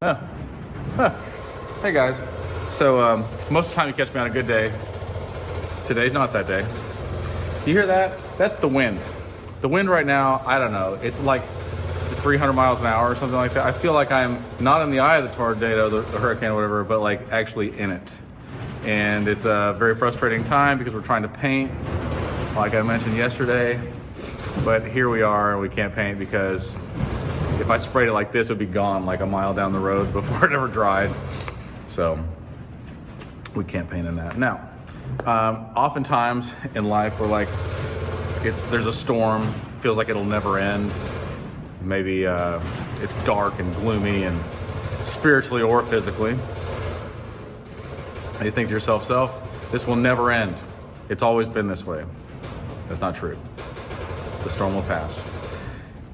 Hey guys. So most of the time you catch me on a good day. Today's not that day. You hear that? That's the wind. The wind right now, I don't know. It's like 300 miles an hour or something like that. I feel like I'm not in the eye of the tornado, the hurricane or whatever, but like actually in it. And it's a very frustrating time because we're trying to paint, like I mentioned yesterday. But here we are, we can't paint because if I sprayed it like this, it'd be gone like a mile down the road before it ever dried. So we can't paint in that. Now, oftentimes in life, we're like, there's a storm, feels like it'll never end. Maybe it's dark and gloomy and spiritually or physically. And you think to yourself, this will never end. It's always been this way. That's not true. The storm will pass.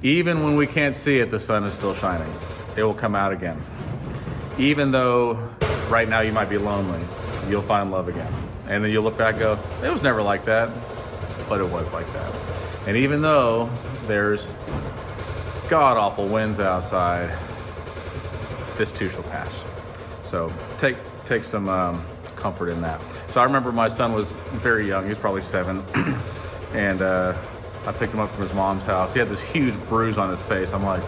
Even when we can't see it, the sun is still shining. It will come out again. Even though right now you might be lonely, you'll find love again. And then you'll look back and go, it was never like that, but it was like that. And even though there's god-awful winds outside, this too shall pass. So take some comfort in that. So I remember my son was very young, he was probably 7, and I picked him up from his mom's house. He had this huge bruise on his face. I'm like,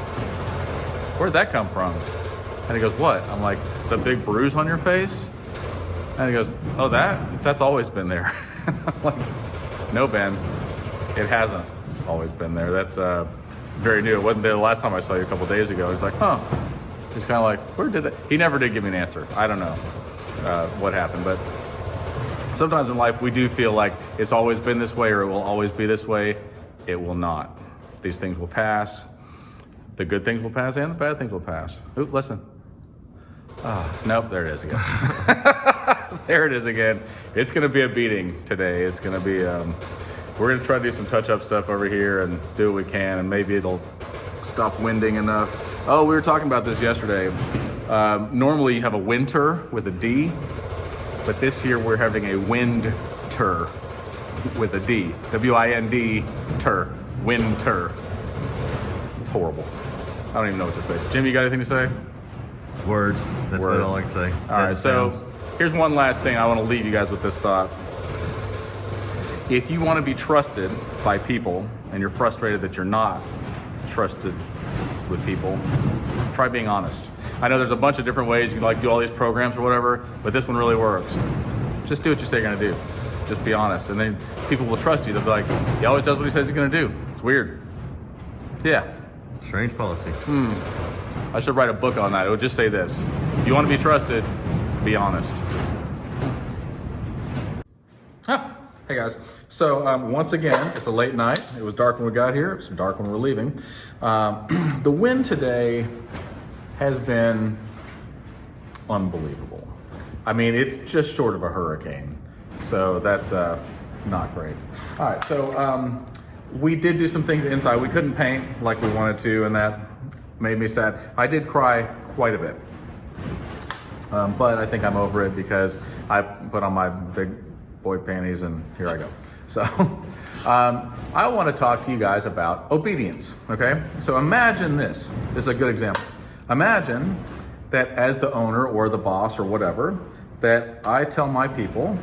where'd that come from? And he goes, what? I'm like, the big bruise on your face? And he goes, oh, that's always been there. I'm like, no, Ben, it hasn't always been there. That's very new. It wasn't there the last time I saw you a couple days ago. He's like, huh. He's kind of like, where did that? He never did give me an answer. I don't know what happened, but sometimes in life we do feel like it's always been this way or it will always be this way. It will not. These things will pass. The good things will pass and the bad things will pass. Ooh, listen. Nope, there it is again. There it is again. It's gonna be a beating today. It's gonna be, we're gonna try to do some touch-up stuff over here and do what we can, and maybe it'll stop winding enough. Oh, we were talking about this yesterday. Normally you have a WINDter with a D, but this year we're having a WINDter with a D. W-I-N-D-ter. WINDter. It's horrible. I don't even know what to say. Jim, you got anything to say? Words. That's what I like to say. All right, so here's one last thing. I want to leave you guys with this thought. If you want to be trusted by people and you're frustrated that you're not trusted with people, try being honest. I know there's a bunch of different ways you can like do all these programs or whatever, but this one really works. Just do what you say you're going to do. Just be honest, and then people will trust you. They'll be like, he always does what he says he's going to do. It's weird. Yeah. Strange policy. I should write a book on that. It would just say this: if you want to be trusted, be honest. Hey guys. So once again, it's a late night. It was dark when we got here. It's dark when we're leaving. The wind today has been unbelievable. I mean, it's just short of a hurricane. So that's not great. All right, so we did do some things inside. We couldn't paint like we wanted to, and that made me sad. I did cry quite a bit, but I think I'm over it because I put on my big boy panties and here I go. So I want to talk to you guys about obedience, okay? So imagine this. This is a good example. Imagine that as the owner or the boss or whatever, that I tell my people,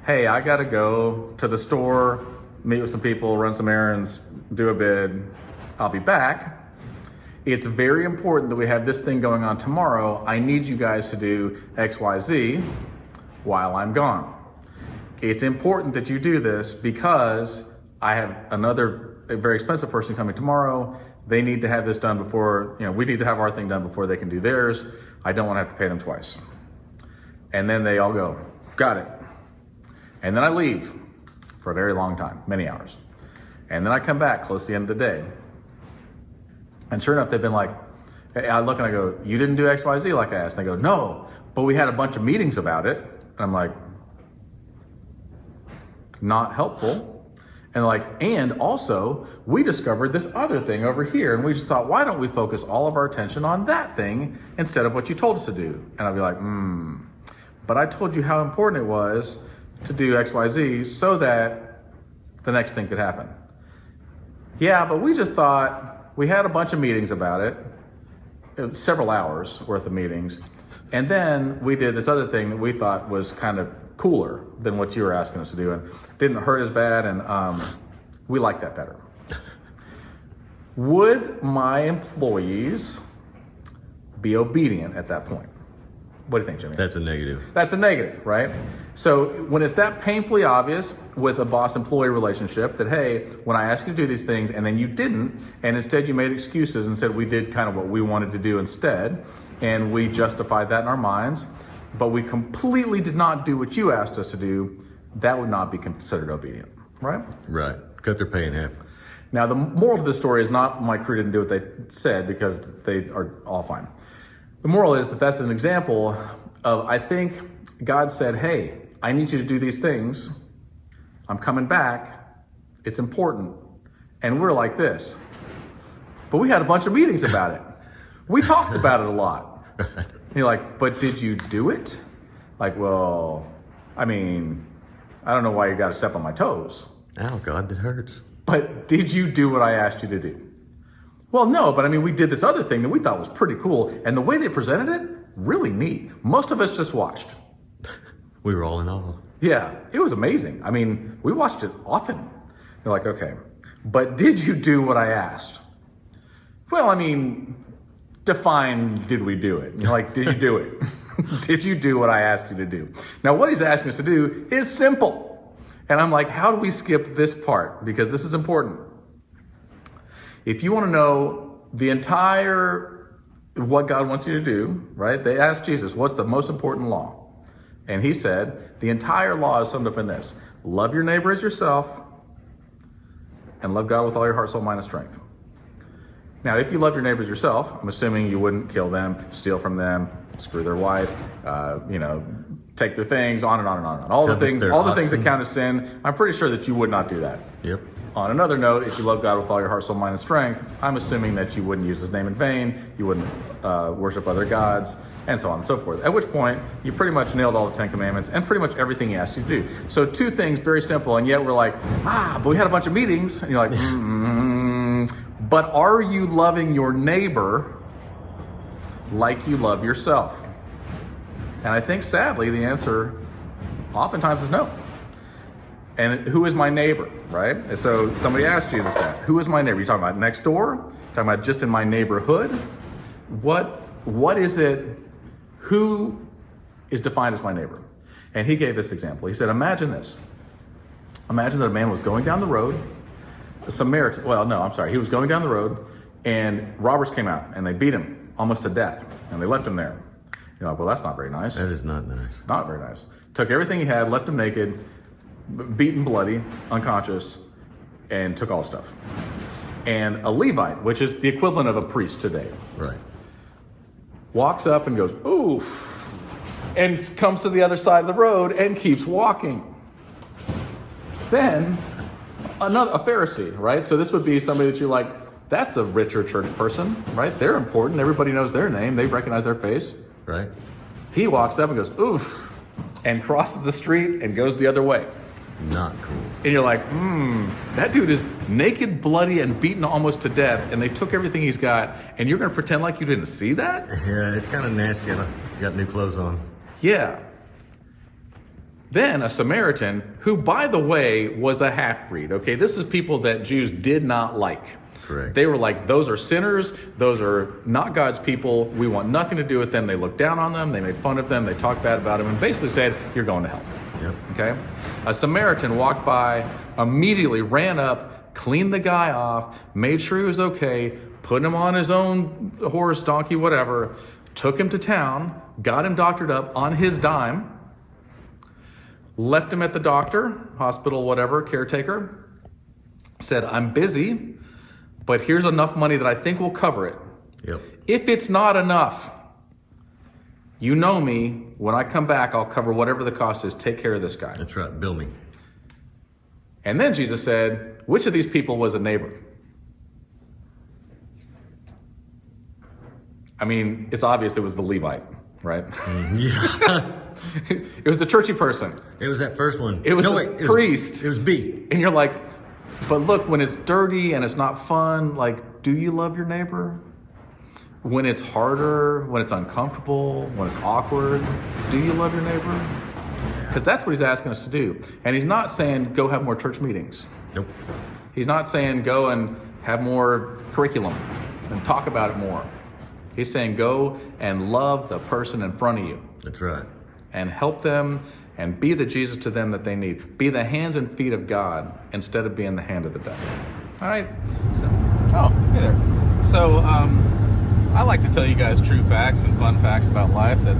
hey, I gotta go to the store, meet with some people, run some errands, do a bid, I'll be back. It's very important that we have this thing going on tomorrow. I need you guys to do X, Y, Z while I'm gone. It's important that you do this because I have a very expensive person coming tomorrow. They need to have this done before, we need to have our thing done before they can do theirs. I don't want to have to pay them twice. And then they all go, got it. And then I leave for a very long time, many hours. And then I come back close to the end of the day. And sure enough, they've been like, hey, I look and I go, you didn't do X, Y, Z like I asked. And they go, no, but we had a bunch of meetings about it. And I'm like, not helpful. And like, and also we discovered this other thing over here. And we just thought, why don't we focus all of our attention on that thing instead of what you told us to do? And I'd be like, but I told you how important it was to do X, Y, Z so that the next thing could happen. Yeah, but we just thought, we had a bunch of meetings about it several hours worth of meetings. And then we did this other thing that we thought was kind of cooler than what you were asking us to do, and didn't hurt as bad, and we liked that better. Would my employees be obedient at that point? What do you think, Jimmy? That's a negative. That's a negative, right? So when it's that painfully obvious with a boss-employee relationship that, hey, when I asked you to do these things and then you didn't, and instead you made excuses and said we did kind of what we wanted to do instead, and we justified that in our minds, but we completely did not do what you asked us to do, that would not be considered obedient, right? Right. Cut their pay in half. Now, the moral of the story is not my crew didn't do what they said, because they are all fine. The moral is that that's an example of, I think God said, hey, I need you to do these things. I'm coming back. It's important. And we're like this. But we had a bunch of meetings about it. We talked about it a lot. And you're like, but did you do it? Like, well, I mean, I don't know why you got to step on my toes. Ow, God, that hurts. But did you do what I asked you to do? Well, no, but I mean, we did this other thing that we thought was pretty cool. And the way they presented it, really neat. Most of us just watched. We were all in awe. Yeah, it was amazing. I mean, we watched it often. They're like, okay, but did you do what I asked? Well, I mean, define, did we do it? You're like, did you do it? Did you do what I asked you to do? Now, what he's asking us to do is simple. And I'm like, how do we skip this part? Because this is important. If you want to know the entire, what God wants you to do, right? They asked Jesus, what's the most important law? And he said, the entire law is summed up in this: love your neighbor as yourself, and love God with all your heart, soul, mind, and strength. Now, if you love your neighbor as yourself, I'm assuming you wouldn't kill them, steal from them, screw their wife, take their things, on and on and on. All the things that count as sin, I'm pretty sure that you would not do that. Yep. On another note, if you love God with all your heart, soul, mind, and strength, I'm assuming that you wouldn't use his name in vain, you wouldn't worship other gods, and so on and so forth. At which point, you pretty much nailed all the 10 Commandments and pretty much everything he asked you to do. So 2 things, very simple, and yet we're like, but we had a bunch of meetings, and you're like, but are you loving your neighbor like you love yourself? And I think, sadly, the answer oftentimes is no. And who is my neighbor, right? So somebody asked Jesus that. Who is my neighbor? You talking about next door? Talking about just in my neighborhood? What is it? Who is defined as my neighbor? And he gave this example. He said, imagine this. Imagine that a man was going down the road. A Samaritan, he was going down the road, and robbers came out, and they beat him almost to death, and they left him there. You're like, well, that's not very nice. That is not nice. Not very nice. Took everything he had, left him naked, beaten bloody, unconscious, and took all the stuff. And a Levite, which is the equivalent of a priest today, right, walks up and goes, oof, and comes to the other side of the road and keeps walking. Then a Pharisee, right? So this would be somebody that you're like, that's a richer church person, right? They're important. Everybody knows their name. They recognize their face. Right. He walks up and goes, oof, and crosses the street and goes the other way. Not cool. And you're like, that dude is naked, bloody, and beaten almost to death, and they took everything he's got, and you're going to pretend like you didn't see that? Yeah, it's kind of nasty. You got new clothes on. Yeah. Then a Samaritan, who, by the way, was a half-breed, okay? This is people that Jews did not like. Correct. They were like, those are sinners. Those are not God's people. We want nothing to do with them. They looked down on them. They made fun of them. They talked bad about them and basically said, you're going to hell. Yep. Okay? A Samaritan walked by, immediately ran up, cleaned the guy off, made sure he was okay, put him on his own horse, donkey, whatever, took him to town, got him doctored up on his dime, left him at the doctor, hospital, whatever, caretaker, said, I'm busy, but here's enough money that I think will cover it. Yep. If it's not enough, you know me, when I come back, I'll cover whatever the cost is. Take care of this guy. That's right. Bill me. And then Jesus said, which of these people was a neighbor? I mean, it's obvious it was the Levite, right? Yeah. It was the churchy person. It was that first one. It was the priest. It was B. And you're like, but look, when it's dirty and it's not fun, like, do you love your neighbor? when it's harder, when it's uncomfortable, when it's awkward, do you love your neighbor? Because that's what he's asking us to do. And he's not saying go have more church meetings. Nope. He's not saying go and have more curriculum and talk about it more. He's saying go and love the person in front of you. That's right. And help them and be the Jesus to them that they need. Be the hands and feet of God instead of being the hand of the devil. All right? So, hey there. So, I like to tell you guys true facts and fun facts about life that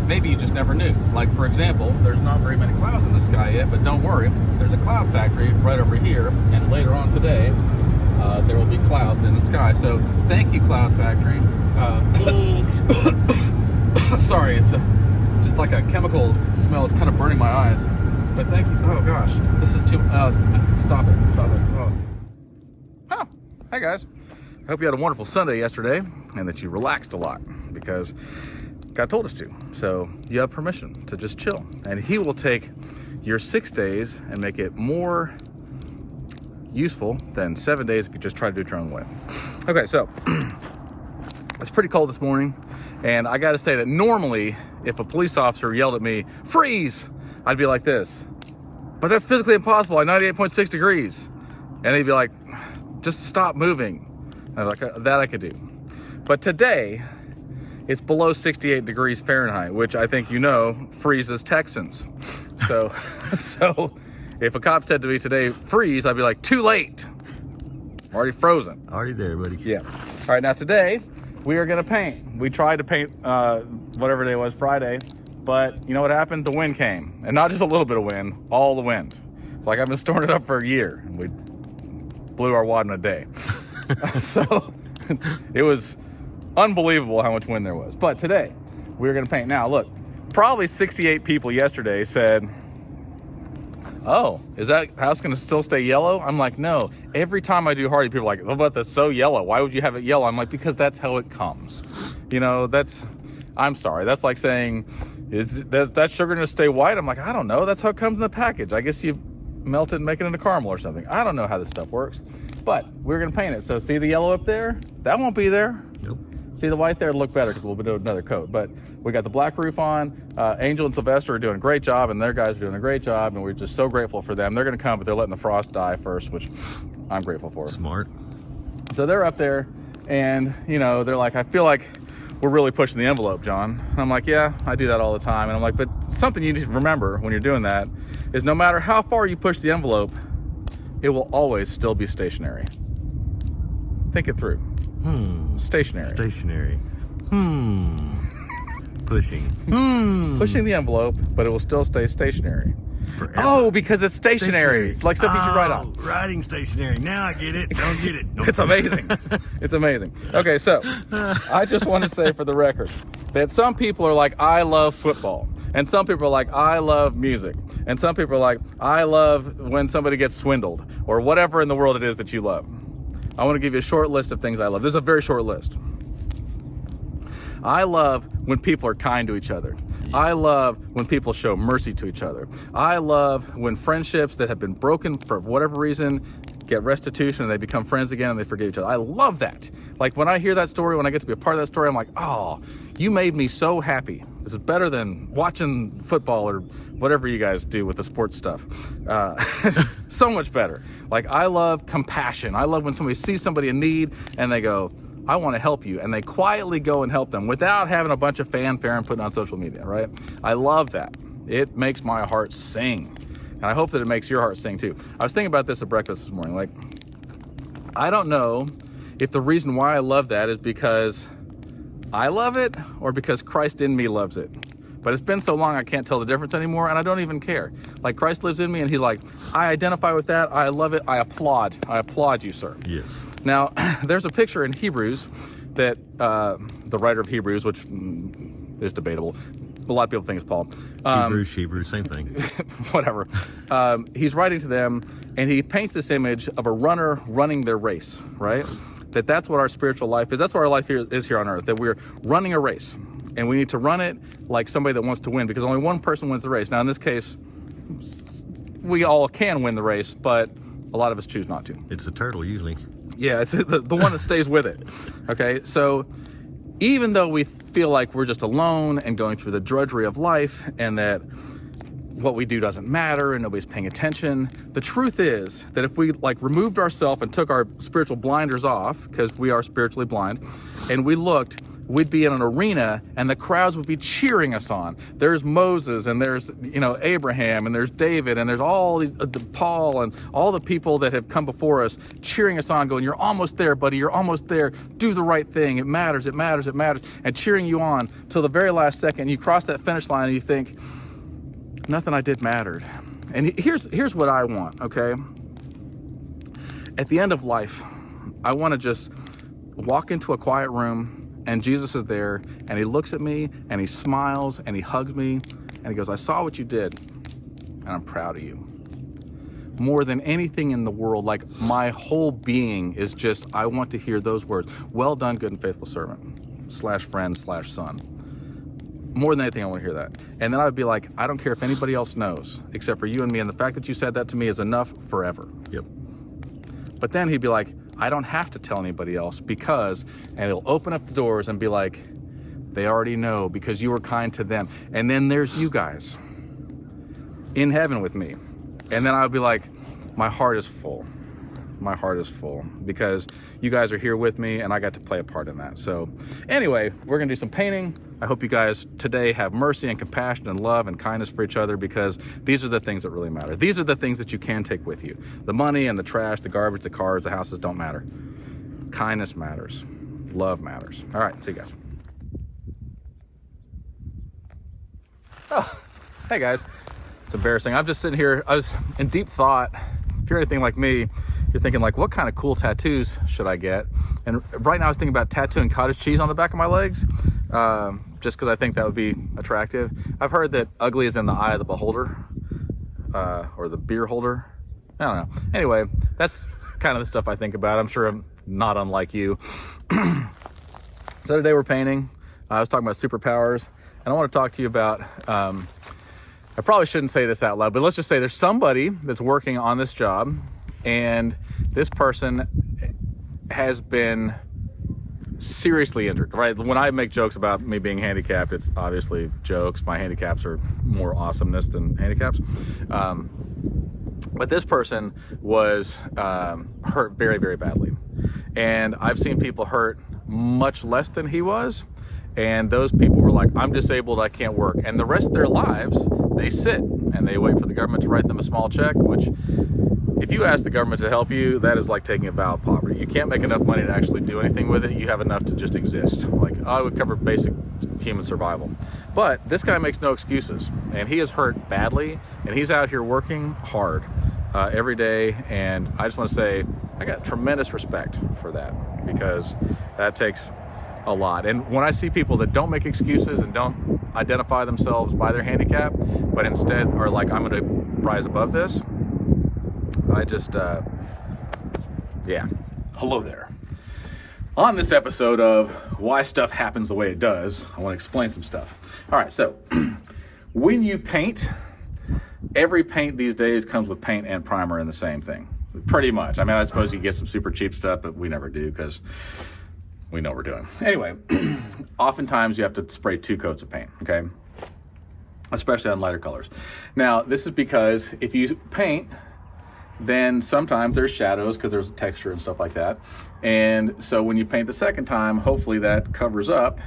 maybe you just never knew. Like, for example, there's not very many clouds in the sky yet, but don't worry. There's a cloud factory right over here, and later on today, there will be clouds in the sky. So, thank you, Cloud Factory. Sorry, it's just like a chemical smell. It's kind of burning my eyes. But thank you. Oh gosh, this is too. Stop it! Stop it! Oh, hey guys. I hope you had a wonderful Sunday yesterday and that you relaxed a lot because God told us to. So you have permission to just chill, and He will take your 6 days and make it more useful than 7 days if you just try to do it your own way. Okay, so it's pretty cold this morning, and I got to say that normally, if a police officer yelled at me, "Freeze!" I'd be like this. But that's physically impossible at 98.6 degrees. And they'd be like, "Just stop moving." And I'm like, that I could do. But today, it's below 68 degrees Fahrenheit, which I think you know freezes Texans. So, so if a cop said to me today, "Freeze," I'd be like, "Too late. I'm already frozen." Already there, buddy. Yeah. All right, now today, we are going to paint. We tried to paint whatever day it was, Friday, but you know what happened? The wind came. And not just a little bit of wind, all the wind. It's like I've been storing it up for a year, and we blew our wad in a day. So it was unbelievable how much wind there was. But today, we're going to paint. Now, look, probably 68 people yesterday said, "Oh, is that house going to still stay yellow?" I'm like, no. Every time I do Hardy, people are like, "Oh, but that's so yellow. Why would you have it yellow?" I'm like, because that's how it comes. You know, I'm sorry. That's like saying, is that sugar going to stay white? I'm like, I don't know. That's how it comes in the package. I guess you melt it and make it into caramel or something. I don't know how this stuff works. But we're going to paint it. So see the yellow up there? That won't be there. Nope. See the white there? It'll look better because we'll do another coat. But we got the black roof on. Angel and Sylvester are doing a great job, and their guys are doing a great job, and we're just so grateful for them. They're going to come, but they're letting the frost die first, which I'm grateful for. Smart. So they're up there, and, you know, they're like, "I feel like we're really pushing the envelope, John." And I'm like, "Yeah, I do that all the time." And I'm like, but something you need to remember when you're doing that is no matter how far you push the envelope, it will always still be stationary. Think it through. Stationary. Stationary. Pushing. Pushing the envelope, but it will still stay stationary. Forever. Oh, because it's stationary. It's like something you write on. Writing stationary. Now I get it. Don't get it. Nope. It's amazing. It's amazing. Okay, so I just want to say for the record that some people are like, "I love football." And some people are like, "I love music." And some people are like, "I love when somebody gets swindled," or whatever in the world it is that you love. I want to give you a short list of things I love. This is a very short list. I love when people are kind to each other. I love when people show mercy to each other. I love when friendships that have been broken for whatever reason get restitution and they become friends again and they forgive each other. I love that. Like when I hear that story, when I get to be a part of that story, I'm like, "Oh, you made me so happy." This is better than watching football or whatever you guys do with the sports stuff. So much better. Like I love compassion. I love when somebody sees somebody in need and they go, "I want to help you," and they quietly go and help them without having a bunch of fanfare and putting on social media, right? I love that. It makes my heart sing. And I hope that it makes your heart sing too. I was thinking about this at breakfast this morning. Like, I don't know if the reason why I love that is because I love it or because Christ in me loves it. But it's been so long I can't tell the difference anymore, and I don't even care. Like Christ lives in me, and He's like, "I identify with that. I love it. I applaud. I applaud you, sir." Yes. Now, there's a picture in Hebrews that the writer of Hebrews, which is debatable. A lot of people think it's Paul. Hebrew, same thing. Whatever. He's writing to them, and he paints this image of a runner running their race, right? That's what our spiritual life is. That's what our life is here on earth, that we're running a race. And we need to run it like somebody that wants to win, because only one person wins the race. Now, in this case, we all can win the race, but a lot of us choose not to. It's the turtle, usually. Yeah, it's the one that stays with it. Okay, so even though we feel like we're just alone and going through the drudgery of life and that what we do doesn't matter and nobody's paying attention, the truth is that if we like removed ourselves and took our spiritual blinders off, because we are spiritually blind, and we looked, we'd be in an arena and the crowds would be cheering us on. There's Moses and there's, Abraham and there's David and there's all these, Paul and all the people that have come before us cheering us on, going, you're almost there, buddy, you're almost there. Do the right thing. It matters, it matters, it matters. And cheering you on till the very last second. You cross that finish line and you think, nothing I did mattered. And here's what I want, okay? At the end of life, I want to just walk into a quiet room and Jesus is there and he looks at me and he smiles and he hugs me and he goes, I saw what you did and I'm proud of you. More than anything in the world, like my whole being is just, I want to hear those words. Well done, good and faithful servant, /friend/son. More than anything, I want to hear that. And then I would be like, I don't care if anybody else knows except for you and me. And the fact that you said that to me is enough forever. Yep. But then he'd be like, I don't have to tell anybody else because, and he'll open up the doors and be like, they already know because you were kind to them. And then there's you guys in heaven with me. And then I'll be like, my heart is full. My heart is full because you guys are here with me and I got to play a part in that. So anyway, we're gonna do some painting. I hope you guys today have mercy and compassion and love and kindness for each other because these are the things that really matter. These are the things that you can take with you. The money and the trash, the garbage, the cars, the houses don't matter. Kindness matters. Love matters. All right, see you guys. Oh, hey guys. It's embarrassing. I'm just sitting here. I was in deep thought. If you're anything like me, you're thinking like, what kind of cool tattoos should I get? And right now I was thinking about tattooing cottage cheese on the back of my legs, just because I think that would be attractive. I've heard that ugly is in the eye of the beholder, or the beer holder. I don't know. Anyway, that's kind of the stuff I think about. I'm sure I'm not unlike you. So today we're painting. I was talking about superpowers, and I want to talk to you about, I probably shouldn't say this out loud, but let's just say there's somebody that's working on this job and this person has been seriously injured, right? When I make jokes about me being handicapped, it's obviously jokes. My handicaps are more awesomeness than handicaps. But this person was hurt very, very badly. And I've seen people hurt much less than he was. And those people were like, I'm disabled, I can't work. And the rest of their lives, they sit and they wait for the government to write them a small check, which if you ask the government to help you, that is like taking a vow of poverty. You can't make enough money to actually do anything with it. You have enough to just exist. Like, I would cover basic human survival. But this guy makes no excuses. And he is hurt badly. And he's out here working hard every day. And I just want to say, I got tremendous respect for that because that takes a lot. And when I see people that don't make excuses and don't identify themselves by their handicap, but instead are like, I'm going to rise above this, I just, yeah. Hello there. On this episode of Why Stuff Happens the Way It Does, I want to explain some stuff. All right, so when you paint, every paint these days comes with paint and primer in the same thing. Pretty much. I mean, I suppose you get some super cheap stuff, but we never do because we know what we're doing. Anyway, oftentimes you have to spray 2 coats of paint, okay? Especially on lighter colors. Now, this is because if you paint, then sometimes there's shadows because there's texture and stuff like that. And so when you paint the second time, hopefully that covers up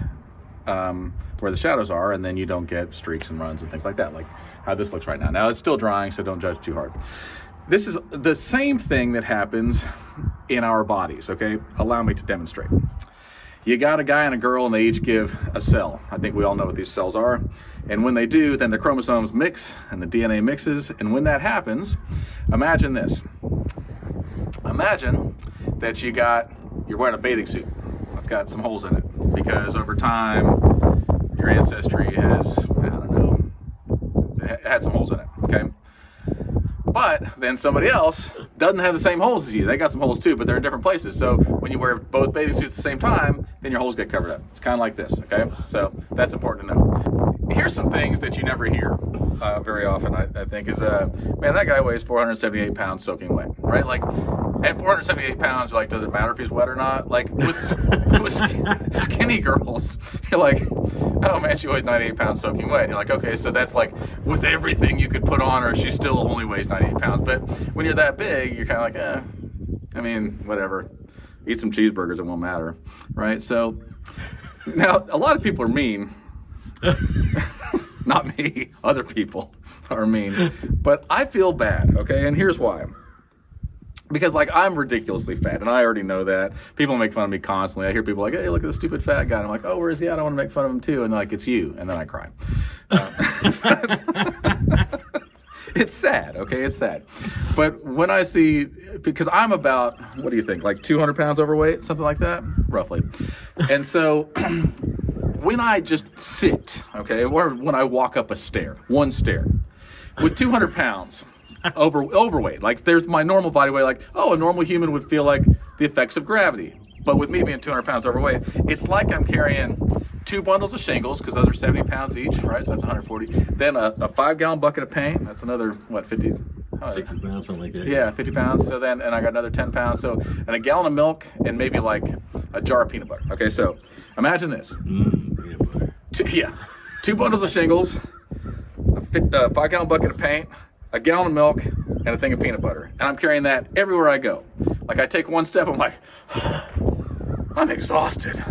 where the shadows are, and then you don't get streaks and runs and things like that, like how this looks right now. Now, it's still drying, so don't judge too hard. This is the same thing that happens in our bodies, okay? Allow me to demonstrate. You got a guy and a girl, and they each give a cell. I think we all know what these cells are. And when they do, then the chromosomes mix and the DNA mixes. And when that happens, imagine this. Imagine that you're wearing a bathing suit. It's got some holes in it because over time, your ancestry has, I don't know, it had some holes in it, okay? But then somebody else doesn't have the same holes as you. They got some holes too, but they're in different places. So when you wear both bathing suits at the same time, then your holes get covered up. It's kind of like this, okay? So that's important to know. Here's some things that you never hear very often, I think, is, man, that guy weighs 478 pounds soaking wet, right? Like, At 478 pounds, you're like, does it matter if he's wet or not? Like, with skinny girls, you're like, oh man, she weighs 98 pounds soaking wet. And you're like, okay, so that's like, with everything you could put on her, she still only weighs 98 pounds. But when you're that big, you're kind of like, I mean, whatever. Eat some cheeseburgers, it won't matter, right? So, now, a lot of people are mean. Not me, other people are mean. But I feel bad, okay? And here's why. Because, like, I'm ridiculously fat, and I already know that. People make fun of me constantly. I hear people like, hey, look at the stupid fat guy. And I'm like, oh, where is he? I don't want to make fun of him, too. And they're like, it's you. And then I cry. It's sad, okay? It's sad. But when I see, because I'm about, what do you think, like 200 pounds overweight, something like that, roughly. And so when I just sit, okay, or when I walk up a stair, one stair, with 200 pounds, overweight. Like, there's my normal body weight, like, oh, a normal human would feel like the effects of gravity. But with me being 200 pounds overweight, it's like I'm carrying 2 bundles of shingles, because those are 70 pounds each, right? So that's 140. Then a 5-gallon bucket of paint. That's another, what, 50? 60 pounds, something like that. Yeah, 50 pounds. So then, and I got another 10 pounds. So, and a gallon of milk, and maybe like a jar of peanut butter. Okay, so imagine this. Peanut butter. 2 bundles of shingles, a 5-gallon bucket of paint, a gallon of milk, and a thing of peanut butter. And I'm carrying that everywhere I go. Like, I take one step, I'm like, I'm exhausted.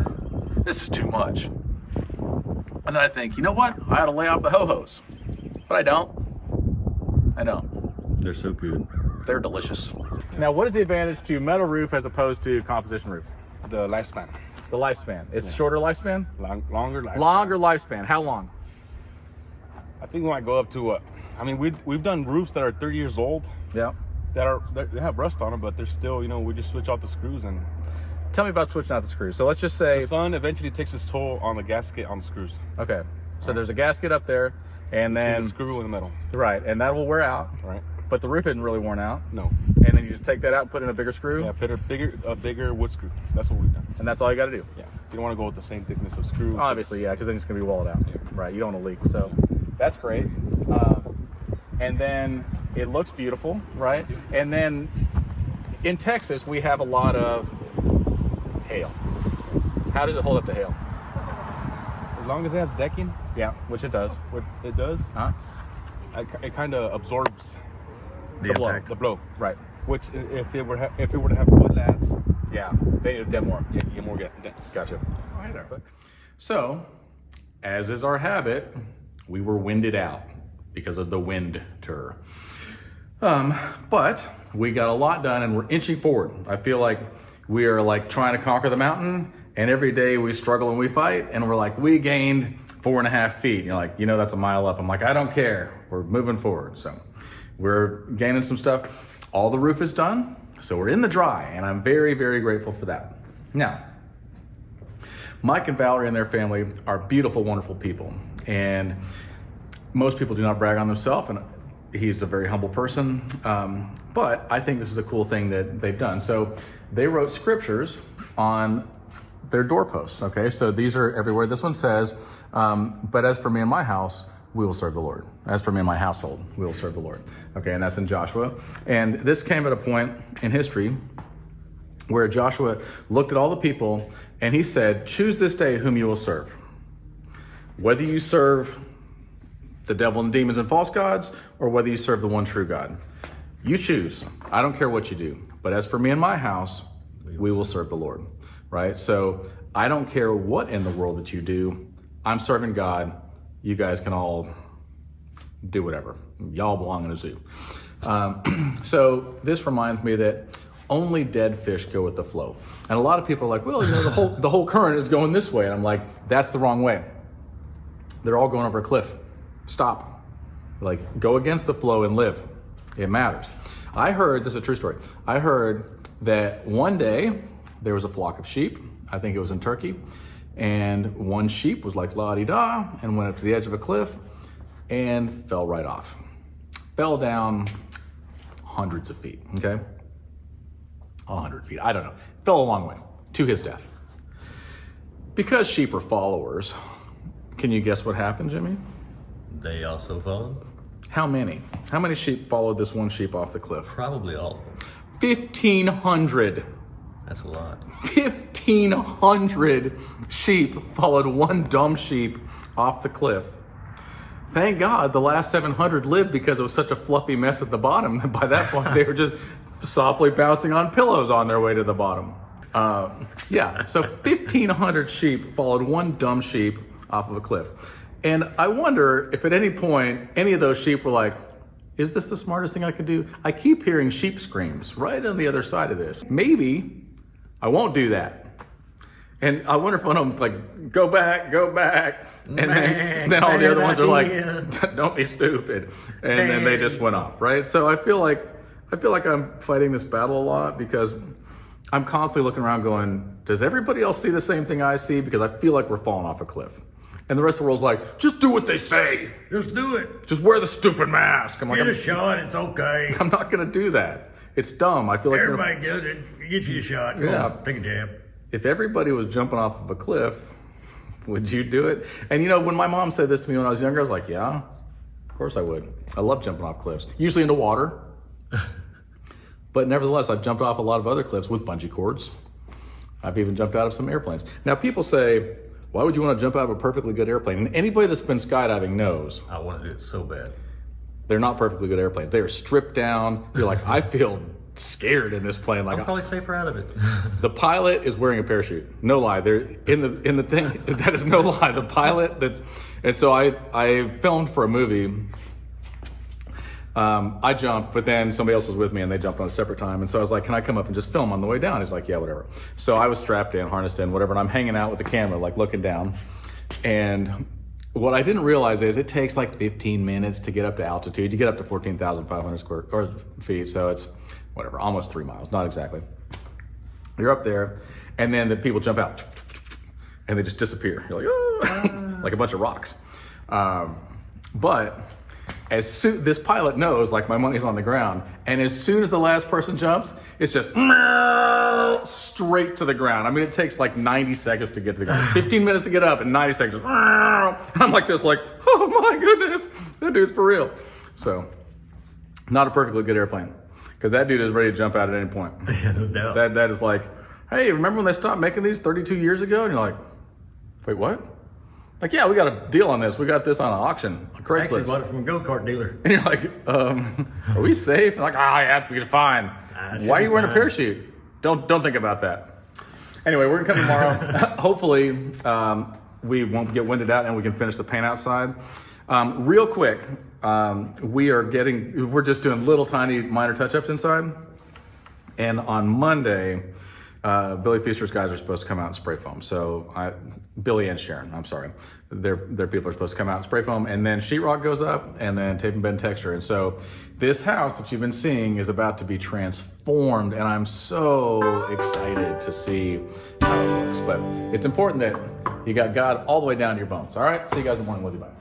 This is too much. And then I think, you know what? I ought to lay off the ho-hos. But I don't. They're so good. They're delicious. Now, what is the advantage to metal roof as opposed to composition roof? The lifespan. The lifespan. It's shorter lifespan? Longer lifespan. Longer lifespan. How long? I think we might go up to what? I mean, we've done roofs that are 30 years old. Yeah. They have rust on them, but they're still, we just switch out the screws. And Tell me about switching out the screws. So let's just say... the sun eventually takes its toll on the gasket on the screws. Okay. So there's a gasket up there, and then... the screw in the metal. Right, and that will wear out. Right. But the roof isn't really worn out. No. And then you just take that out and put in a bigger screw? Yeah, put a bigger wood screw. That's what we've done. And that's all you got to do? Yeah. You don't want to go with the same thickness of screw. Obviously, yeah, because then it's going to be walled out. Yeah. Right, you don't want to leak. So that's great. And then it looks beautiful, right? And then in Texas, we have a lot of hail. How does it hold up to hail? As long as it has decking. Yeah, which it does. What it does, Huh? it kind of absorbs The blow. impact. the blow. Right. Which, if it were to have wood lads, Yeah, they get more. you get more dense. Gotcha. So, as is our habit, we were winded out because of the WINDter. But we got a lot done and we're inching forward. I feel like we are like trying to conquer the mountain, and every day we struggle and we fight, and we're like, we gained 4.5 feet. You're like, that's a mile up. I'm like, I don't care. We're moving forward. So we're gaining some stuff. All the roof is done. So we're in the dry, and I'm very, very grateful for that. Now, Mike and Valerie and their family are beautiful, wonderful people. And most people do not brag on themselves, and he's a very humble person. But I think this is a cool thing that they've done. So they wrote scriptures on their doorposts, okay? So these are everywhere. This one says, but as for me and my house, we will serve the Lord. As for me and my household, we will serve the Lord. Okay, and that's in Joshua. And this came at a point in history where Joshua looked at all the people and he said, choose this day whom you will serve. Whether you serve the devil and demons and false gods, or whether you serve the one true God. You choose. I don't care what you do. But as for me and my house, we will serve the Lord, right? So I don't care what in the world that you do. I'm serving God. You guys can all do whatever. Y'all belong in a zoo. So this reminds me that only dead fish go with the flow. And a lot of people are like, well, the whole current is going this way. And I'm like, that's the wrong way. They're all going over a cliff. Stop. Like, go against the flow and live. It matters. I heard, this is a true story. I heard that one day there was a flock of sheep. I think it was in Turkey. And one sheep was like la-di-da and went up to the edge of a cliff and fell right off. Fell down hundreds of feet, okay? 100 feet, I don't know. Fell a long way to his death. Because sheep are followers, can you guess what happened, Jimmy? They also followed? How many? How many sheep followed this one sheep off the cliff? Probably all of them. 1,500. That's a lot. 1,500 sheep followed one dumb sheep off the cliff. Thank God the last 700 lived because it was such a fluffy mess at the bottom that by that point they were just softly bouncing on pillows on their way to the bottom. Yeah, so 1,500 sheep followed one dumb sheep off of a cliff. And I wonder if at any point any of those sheep were like, is this the smartest thing I could do? I keep hearing sheep screams right on the other side of this. Maybe I won't do that. And I wonder if one of them's like, go back. And then all the other ones are like, don't be stupid. And then they just went off, right? So I feel like I'm fighting this battle a lot because I'm constantly looking around going, does everybody else see the same thing I see? Because I feel like we're falling off a cliff. And the rest of the world's like, just do what they say. Just do it. Just wear the stupid mask. I'm like, Get a shot. It's okay. I'm not going to do that. It's dumb. I feel like Everybody does it. Get you a shot. Come on, take a jab. if everybody was jumping off of a cliff, would you do it? And you know, when my mom said this to me when I was younger, I was like, yeah, of course I would. I love jumping off cliffs, usually into water. But nevertheless, I've jumped off a lot of other cliffs with bungee cords. I've even jumped out of some airplanes. Now people say, why would you want to jump out of a perfectly good airplane? And anybody that's been skydiving knows. I want to do it so bad. They're not perfectly good airplanes. They are stripped down. You're like, I feel scared in this plane. Like I'm probably safer out of it. the pilot is wearing a parachute. No lie. They're in the thing. That is no lie. The pilot and so I filmed for a movie. I jumped, but then somebody else was with me and they jumped on a separate time. And so I was like, can I come up and just film on the way down? He's like, yeah, whatever. So I was strapped in, harnessed in, whatever. And I'm hanging out with the camera, like looking down. And what I didn't realize is it takes like 15 minutes to get up to altitude. You get up to 14,500 feet. So it's whatever, almost 3 miles, not exactly. You're up there and then the people jump out and they just disappear. You're like, oh, like a bunch of rocks. But as soon, this pilot knows, like, my money's on the ground, and as soon as the last person jumps, it's just straight to the ground. I mean, it takes like 90 seconds to get to the ground, 15 minutes to get up, and 90 seconds. I'm like this, like, oh my goodness, that dude's for real. So, not a perfectly good airplane, because that dude is ready to jump out at any point. Yeah, no doubt. That is like, hey, remember when they stopped making these 32 years ago? And you're like, wait, what? Like, yeah, we got a deal on this. We got this on an auction on Craigslist. Actually bought it from a go-kart dealer. And you're like, are we safe? And like, yeah, we're fine. Why are you wearing a parachute? Don't think about that. Anyway, we're gonna come tomorrow. Hopefully, we won't get winded out and we can finish the paint outside. Real quick, we're just doing little tiny minor touch-ups inside. And on Monday, Billy Feaster's guys are supposed to come out and spray foam. So Billy and Sharon, I'm sorry. Their people are supposed to come out and spray foam, and then sheetrock goes up, and then tape and bend texture. And so this house that you've been seeing is about to be transformed, and I'm so excited to see how it looks. But it's important that you got God all the way down to your bones. All right? See you guys in the morning. Love you. Bye.